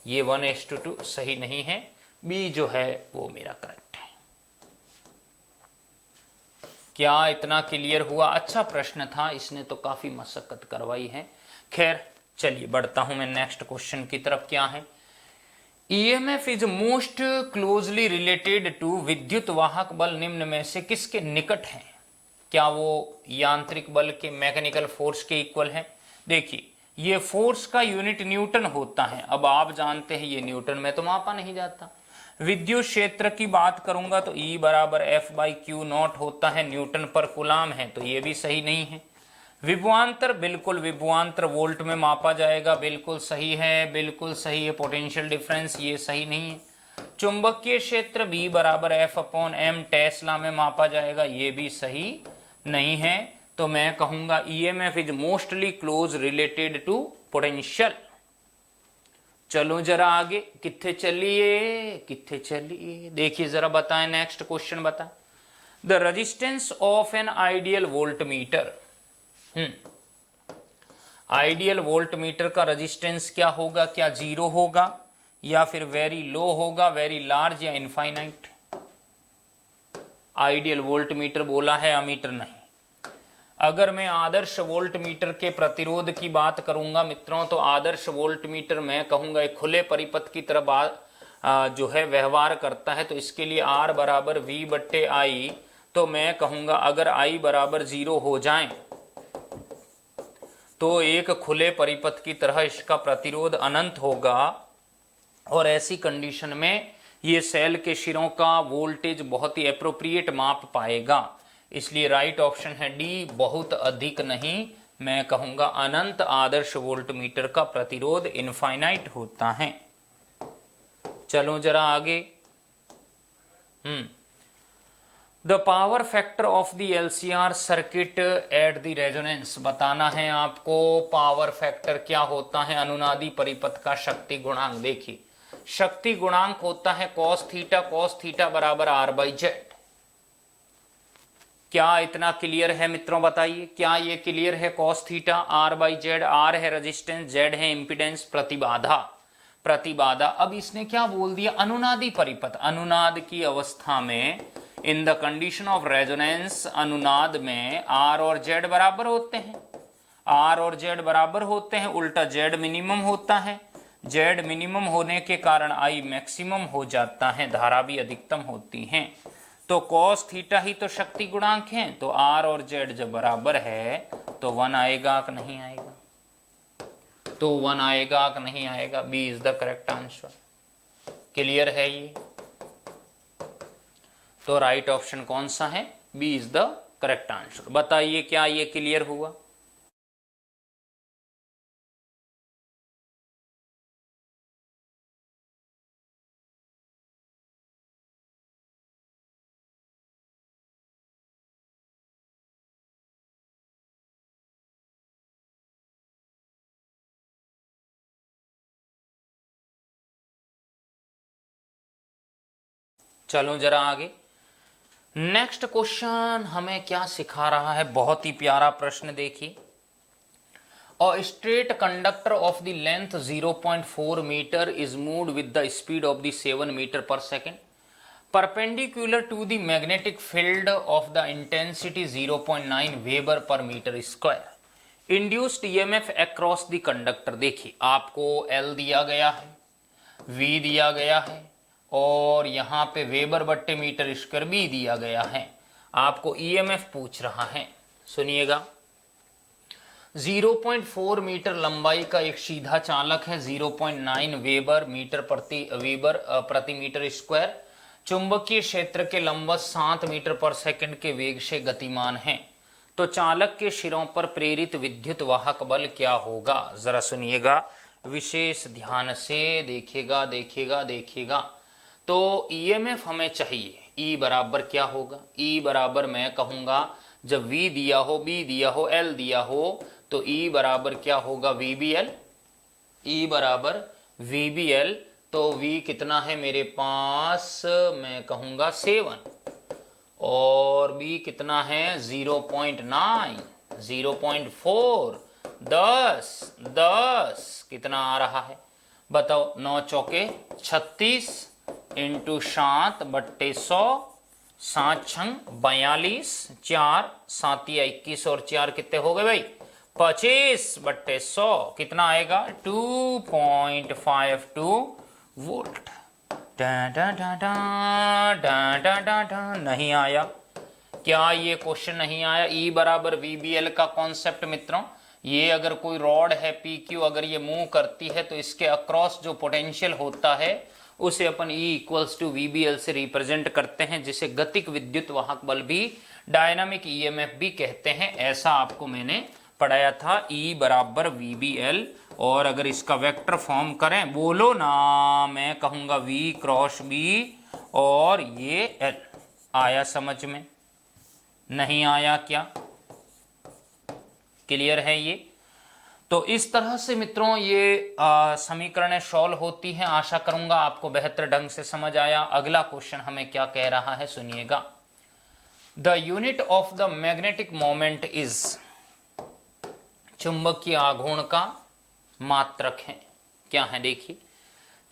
ये 1:2 सही नहीं है, बी जो है वो मेरा करेक्ट है। क्या इतना क्लियर हुआ? अच्छा प्रश्न था, इसने तो काफी मशक्कत करवाई है। खैर चलिए बढ़ता हूं मैं नेक्स्ट क्वेश्चन की तरफ। क्या है? EMF is most closely related to विद्युत वाहक बल निम्न में से किसके निकट है? क्या वो यांत्रिक बल के, मैकेनिकल फोर्स के इक्वल है? देखिए, ये फोर्स का यूनिट न्यूटन होता है। अब आप जानते हैं ये न्यूटन में तो मापा नहीं जाता। विद्युत क्षेत्र की बात करूंगा तो E बराबर F बाई क्यू नॉट होता है, न्यूटन पर कूलाम है, तो ये भी सही नहीं है। विभवांतर, बिल्कुल विभवांतर वोल्ट में मापा जाएगा, बिल्कुल सही है, बिल्कुल सही है। पोटेंशियल डिफरेंस, ये सही नहीं है। चुंबकीय क्षेत्र B बराबर F अपॉन M टेस्ला में मापा जाएगा, ये भी सही नहीं है। तो मैं कहूंगा EMF is mostly close related to potential. चलो जरा आगे, कितने चलिए देखिए जरा, बताएं नेक्स्ट क्वेश्चन बताएं। The resistance of an ideal voltmeter. Ideal voltmeter का रेजिस्टेंस क्या होगा? क्या जीरो होगा या फिर वेरी लो होगा, वेरी लार्ज या इनफाइनाइट? आइडियल वोल्ट मीटर बोला है, अमीटर नहीं। अगर मैं आदर्श वोल्ट मीटर के प्रतिरोध की बात करूंगा मित्रों, तो आदर्श वोल्ट मीटर मैं कहूंगा एक खुले परिपथ की तरह जो है व्यवहार करता है। तो इसके लिए R बराबर V बट्टे I, तो मैं कहूंगा अगर I बराबर 0 हो जाए तो एक खुले परिपथ की तरह इसका प्रतिरोध अनंत होगा, और ऐसी कंडीशन में ये सेल के शिरों का वोल्टेज बहुत ही एप्रोप्रिएट माप पाएगा। इसलिए राइट ऑप्शन है डी, बहुत अधिक नहीं, मैं कहूंगा अनंत आदर्श वोल्ट मीटर का प्रतिरोध इनफाइनाइट होता है। चलो जरा आगे। The power factor of the LCR circuit at the resonance, बताना है आपको पावर फैक्टर क्या होता है अनुनादी परिपथ का शक्ति गुणांक। देखिए शक्ति गुणांक होता है cos थीटा बराबर R बाई जेड। क्या इतना क्लियर है मित्रों? बताइए, क्या ये क्लियर है? cos theta R by Z, R है रेजिस्टेंस, Z है इंपिडेंस, प्रतिबाधा। अब इसने क्या बोल दिया? अनुनादी परिपथ। अनुनाद की अवस्था में, in the condition of resonance, अनुनाद में R और Z बराबर होते हैं, R और Z बराबर होते हैं, उल्टा Z मिनिमम होता है। Z मिनिमम होने के कारण I मैक्सिमम हो जाता है, धारा भी अधिकतम होती है। तो cos थीटा ही तो शक्ति गुणांक है, तो R और Z जब बराबर है तो 1 आएगा कि नहीं आएगा? तो 1 आएगा कि नहीं आएगा? B is the correct answer. Clear है ये? तो राइट ऑप्शन कौन सा है? B is the correct answer. बताइए क्या ये क्लियर हुआ? चलो जरा आगे। नेक्स्ट क्वेश्चन हमें क्या सिखा रहा है? बहुत ही प्यारा प्रश्न देखिए। A straight conductor of the length 0.4 metre is moved with the speed of the 7 metre per second perpendicular to the magnetic field of the intensity 0.9 weber per metre square. Induced EMF across the conductor. देखिए आपको L दिया गया है, V दिया गया है, और यहां पे वेबर बट्टे मीटर स्क्वायर भी दिया गया है। आपको ईएमएफ पूछ रहा है, सुनिएगा। 0.4 मीटर लंबाई का एक सीधा चालक है, 0.9 वेबर प्रति मीटर स्क्वायर चुंबकीय क्षेत्र के लंबवत 7 मीटर पर सेकंड के वेग से गतिमान है। तो चालक के शिरों पर प्रेरित विद्युत वाहक बल क्या होगा? जरा सुनिएगा, विशेष ध्यान से देखिएगा। तो ईएमएफ हमें चाहिए, E बराबर क्या होगा? E बराबर मैं कहूंगा जब V दिया हो, B दिया हो, L दिया हो, तो E बराबर क्या होगा? VBL। E बराबर VBL, तो V कितना है मेरे पास? मैं कहूंगा 7, और B कितना है? 0.9, 0.4, 10 कितना आ रहा है बताओ? 9 चौके 36 इंटू 7 बट्टे 100, 7 छंग 42, 4 7 21, और 4 कितने हो गए भाई? 25 बट्टे 100 कितना आएगा? 2.52 वोल्ट। नहीं आया। क्या ये क्वेश्चन नहीं आया? E बराबर VBL का कॉन्सेप्ट मित्रों ये अगर कोई रॉड है पी क्यू, अगर ये मूव करती है तो इसके अक्रॉस जो पोटेंशियल होता है उसे अपन E इक्वल्स टू VBL से रिप्रेजेंट करते हैं, जिसे गतिक विद्युत वाहक बल भी, डायनामिक EMF भी कहते हैं। ऐसा आपको मैंने पढ़ाया था, E बराबर VBL। और अगर इसका वेक्टर फॉर्म करें, बोलो ना, मैं कहूंगा V क्रॉस B और ये L। आया समझ में? नहीं आया क्या? क्लियर है ये? तो इस तरह से मित्रों ये समीकरणें सॉल्व होती हैं। आशा करूंगा आपको बेहतर ढंग से समझ आया। अगला क्वेश्चन हमें क्या कह रहा है, सुनिएगा। The unit of the magnetic moment is, चुंबकीय आघूर्ण का मात्रक है। क्या है? देखिए,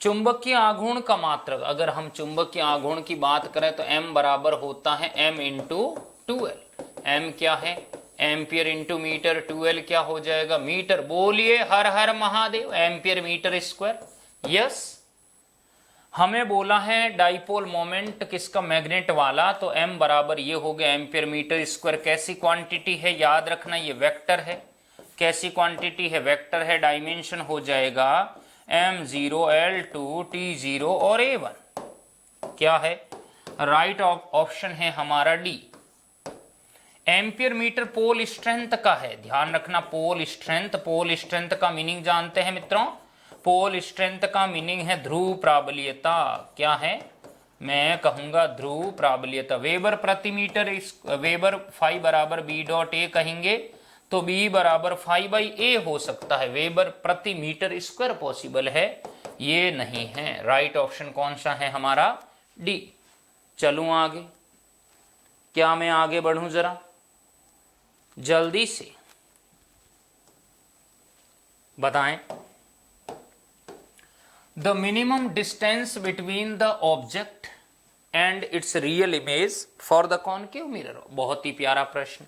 चुंबकीय आघूर्ण का मात्रक, अगर हम चुंबकीय आघूर्ण की बात करें तो m बराबर होता है m इंटू 2L। m क्या है? एम्पियर इंटू मीटर, 2L क्या हो जाएगा? मीटर। बोलिए हर हर Mahadev, ampere metre square. Yes, हमें बोला है डाइपोल मोमेंट किसका? मैग्नेट वाला। तो m बराबर ये हो गया एम्पियर मीटर स्क्वायर। कैसी क्वांटिटी है? याद रखना ये वेक्टर है। कैसी क्वांटिटी है? वेक्टर है। डायमेंशन हो जाएगा m0, L2, T0 और A1। क्या है? राइट ऑप्शन है हमारा D. Ampere metre pole strength का है, ध्यान रखना। पोल स्ट्रेंथ, पोल स्ट्रेंथ का मीनिंग जानते हैं मित्रों? पोल स्ट्रेंथ का मीनिंग है ध्रुव प्राबल्यता। क्या है? मैं कहूंगा ध्रुव प्राबल्यता। वेबर प्रति मीटर, वेबर फाई बराबर बी डॉट ए कहेंगे तो बी बराबर फाई बाई ए हो सकता है। वेबर प्रति मीटर स्क्वायर पॉसिबल है, ये नहीं है। राइट ऑप्शन कौन सा है हमारा? डी। चलूं आगे? क्या मैं आगे बढ़ूं? जरा जल्दी से बताएं। The minimum distance between the object and it's real image for the concave mirror. बहुत ही प्यारा प्रश्न।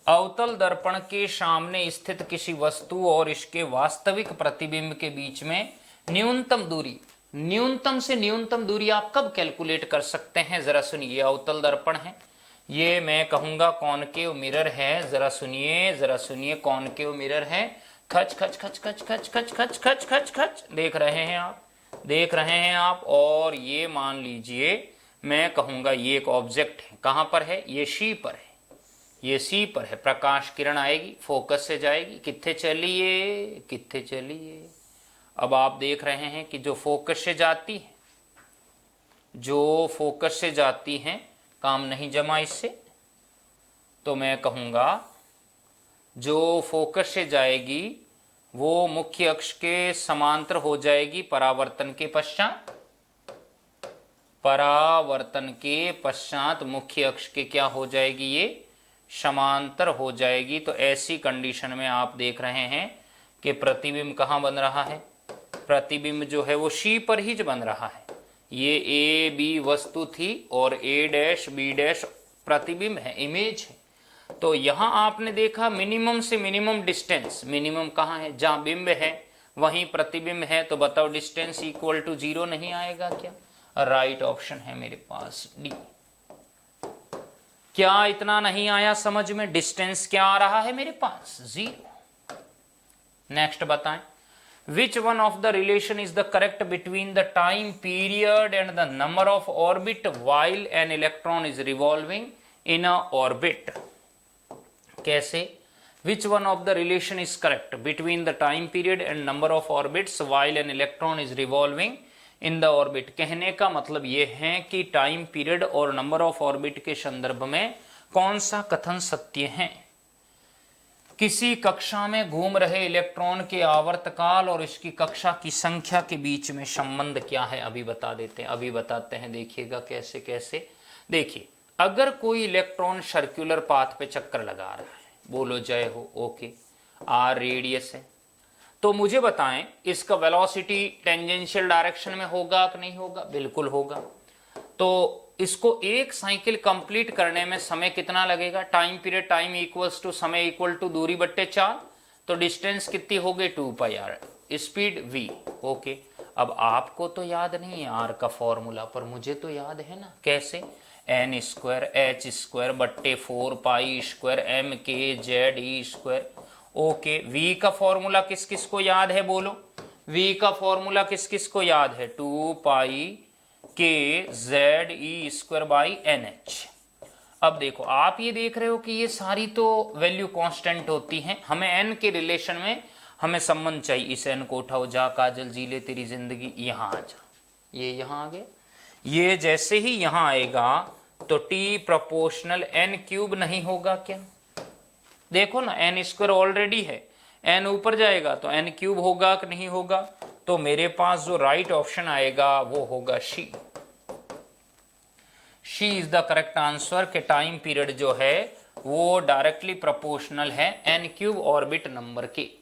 अवतल दर्पण के सामने स्थित किसी वस्तु और इसके वास्तविक प्रतिबिंब के बीच में न्यूनतम दूरी, न्यूनतम से न्यूनतम दूरी आप कब कैलकुलेट कर सकते हैं? जरा सुनिए। अवतल दर्पण है, ये मैं कहूंगा कॉनकेव मिरर है। जरा सुनिए, जरा सुनिए। कॉनकेव मिरर है। खच खच खच खच खच खच खच खच खच खच, देख रहे हैं आप? देख रहे हैं आप? और ये मान लीजिए, मैं कहूंगा ये एक ऑब्जेक्ट है। कहां पर है? ये सी पर है। ये सी पर है। प्रकाश किरण आएगी, फोकस से जाएगी, कित्थे चलिए, कित्थे चलिए। अब आप देख रहे हैं कि जो फोकस से जाती है, जो फोकस से जाती हैं, काम नहीं जमा इससे। तो मैं कहूंगा जो फोकस से जाएगी वो मुख्य अक्ष के समांतर हो जाएगी परावर्तन के पश्चात। परावर्तन के पश्चात मुख्य अक्ष के क्या हो जाएगी? ये समांतर हो जाएगी। तो ऐसी कंडीशन में आप देख रहे हैं कि प्रतिबिंब कहाँ बन रहा है? प्रतिबिंब जो है वो सी पर ही बन रहा है। ये ए बी वस्तु थी और ए डैश बी डैश प्रतिबिंब है, इमेज है। तो यहां आपने देखा मिनिमम से मिनिमम डिस्टेंस, मिनिमम कहाँ है? जहां बिंब है वहीं प्रतिबिंब है। तो बताओ डिस्टेंस इक्वल टू 0 नहीं आएगा क्या? राइट ऑप्शन है मेरे पास डी। क्या इतना नहीं आया समझ में? डिस्टेंस क्या आ रहा है मेरे पास? 0। नेक्स्ट बताएं। Which one of the relation is the correct between the time period and the number of orbit while an electron is revolving in a orbit? कैसे? Which one of the relation is correct between the time period and number of orbits while an electron is revolving in the orbit? कहने का मतलब ये है कि time period और number of orbit के संदर्भ में कौन सा कथन सत्य है? किसी कक्षा में घूम रहे इलेक्ट्रॉन के आवर्तकाल और इसकी कक्षा की संख्या के बीच में संबंध क्या है? अभी बता देते हैं, अभी बताते हैं। देखिएगा कैसे कैसे। देखिए, अगर कोई इलेक्ट्रॉन सर्कुलर पाथ पे चक्कर लगा रहा है, बोलो जय हो, ओके, आर रेडियस है, तो मुझे बताएं इसका वेलोसिटी टेंजेंशियल डायरेक्शन में होगा कि नहीं होगा? बिल्कुल होगा। तो इसको एक साइकिल कंप्लीट करने में समय कितना लगेगा? Time period, time equals to समय इक्वल टू दूरी बट्टे 4। तो डिस्टेंस कितनी हो गई? 2πr। Speed v। ओके, अब आपको तो याद नहीं है आर का फॉर्मूला, पर मुझे तो याद है ना। कैसे? n स्क्वायर h स्क्वायर बट्टे 4 pi square m k z e square. Okay, V का फॉर्मूला किस किस को याद है बोलो, वी का फॉर्मूला किस किस को याद है, 2 पाई के Z E square by N H. अब देखो आप ये देख रहे हो कि ये सारी तो वैल्यू कांस्टेंट होती हैं, हमें एन के रिलेशन में हमें संबंध चाहिए। इस एन को उठाओ, जा काजल जी ले तेरी जिंदगी, यहां आ जा, ये यहां आ गया। ये जैसे ही यहां आएगा तो टी प्रोपोर्शनल एन क्यूब नहीं होगा क्या? देखो ना, एन स्क्वायर ऑलरेडी है, एन ऊपर जाएगा तो एन क्यूब होगा कि नहीं होगा? तो मेरे पास जो राइट ऑप्शन आएगा वो होगा she. She is the correct answer के टाइम पीरियड जो है वो डायरेक्टली प्रोपोर्शनल है एन क्यूब ऑर्बिट नंबर के।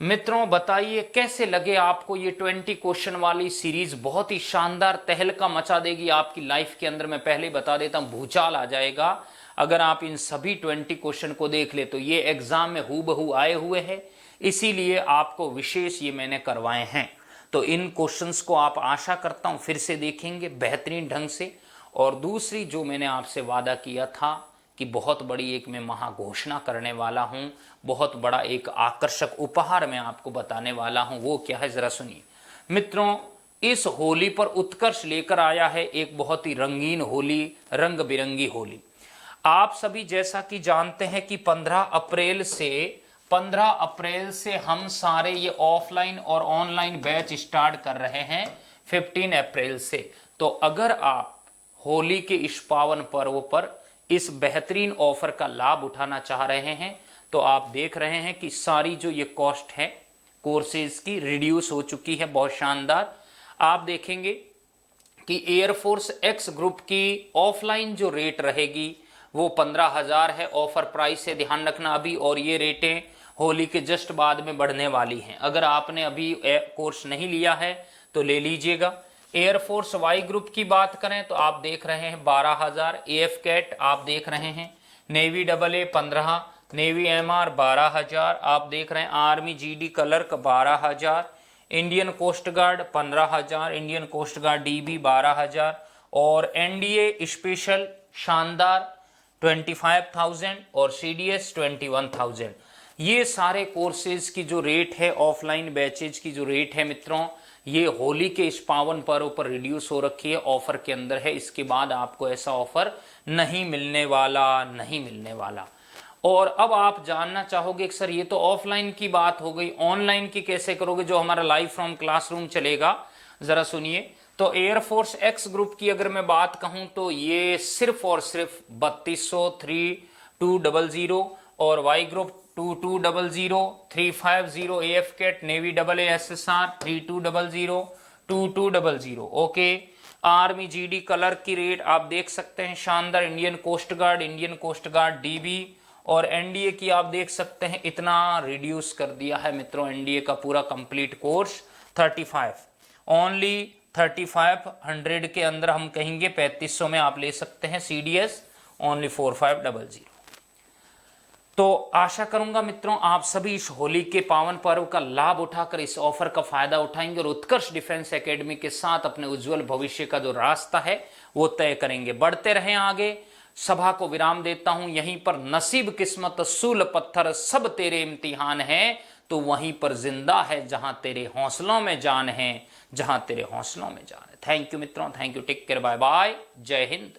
मित्रों बताइए कैसे लगे आपको ये 20 क्वेश्चन वाली सीरीज? बहुत ही शानदार, तहलका मचा देगी आपकी लाइफ के अंदर। मैं पहले ही बता देता हूं, भूचाल आ जाएगा अगर आप इन सभी 20 क्वेश्चन को देख ले तो। ये एग्जाम में हूबहू आए हुए हैं, इसीलिए आपको विशेष ये मैंने करवाए हैं। तो इन क्वेश्चंस को आप आशा करता हूं फिर से देखेंगे बेहतरीन ढंग से। और दूसरी जो मैंने आपसे वादा किया था कि बहुत बड़ी एक मैं महाघोषणा करने वाला हूं, बहुत बड़ा एक आकर्षक उपहार मैं आपको बताने वाला हूं, वो क्या है जरा सुनिए। मित्रों, इस होली पर उत्कर्ष लेकर आया है एक बहुत ही रंगीन होली, रंग बिरंगी होली। आप सभी जैसा कि जानते हैं कि 15 अप्रैल से हम सारे ये ऑफलाइन और ऑनलाइन बैच स्टार्ट कर रहे हैं 15 अप्रैल से। तो अगर आप होली के इस पावन पर्व पर इस बेहतरीन ऑफर का लाभ उठाना चाह रहे हैं तो आप देख रहे हैं कि सारी जो ये कॉस्ट है कोर्सेज की रिड्यूस हो चुकी है, बहुत शानदार। आप देखेंगे कि एयरफोर्स एक्स ग्रुप की ऑफलाइन जो रेट रहेगी वो 15,000 है, ऑफर प्राइस है, ध्यान रखना अभी। और ये रेटें होली के जस्ट बाद में बढ़ने वाली हैं। अगर आपने अभी कोर्स नहीं लिया है तो ले लीजिएगा। एयरफोर्स वाई ग्रुप की बात करें तो आप देख रहे हैं 12,000, एएफ कैट आप देख रहे हैं, navy double A 15, navy MR 12,000, आप देख रहे हैं army GD clerk 12,000, Indian coast guard 15,000, Indian coast guard DB 12,000 और एनडीए स्पेशल शानदार 25,000 और सीडीएस 21,000। ये सारे कोर्सेज की जो रेट है, ऑफलाइन बैचेज की जो रेट है मित्रों, ये होली के इस पावन पर्व पर रिड्यूस हो रखी है, ऑफर के अंदर है। इसके बाद आपको ऐसा ऑफर नहीं मिलने वाला। और अब आप जानना चाहोगे कि सर ये तो ऑफलाइन की बात हो गई, ऑनलाइन की कैसे करोगे जो हमारा लाइव फ्रॉम क्लासरूम चलेगा? जरा सुनिए। तो एयरफोर्स एक्स ग्रुप की अगर मैं बात कहूं तो ये सिर्फ और सिर्फ 3200 3200 और Y group 2200 350, AF CAT navy double SSR 3200 2200। Okay, army GD clerk की रेट आप देख सकते हैं शानदार, इंडियन कोस्ट गार्ड डीबी और एनडीए की आप देख सकते हैं इतना रिड्यूस कर दिया है मित्रों। एनडीए का पूरा कंप्लीट कोर्स 3500 के अंदर हम कहेंगे 3500 में आप ले सकते हैं। CDS only 4500। तो आशा करूंगा मित्रों आप सभी इस होली के पावन पर्व का लाभ उठाकर इस ऑफर का फायदा उठाएंगे और उत्कर्ष डिफेंस एकेडमी के साथ अपने उज्जवल भविष्य का जो रास्ता है वो तय करेंगे। बढ़ते रहें आगे। सभा को विराम देता हूं यहीं पर। नसीब किस्मत सूल पत्थर सब तेरे इम्तिहान है, तो वहीं पर जिंदा है जहां तेरे हौसलों में जान है, जहां तेरे हौसलों में जान है। थैंक यू मित्रों, thank you, take care, bye bye, जय हिंद।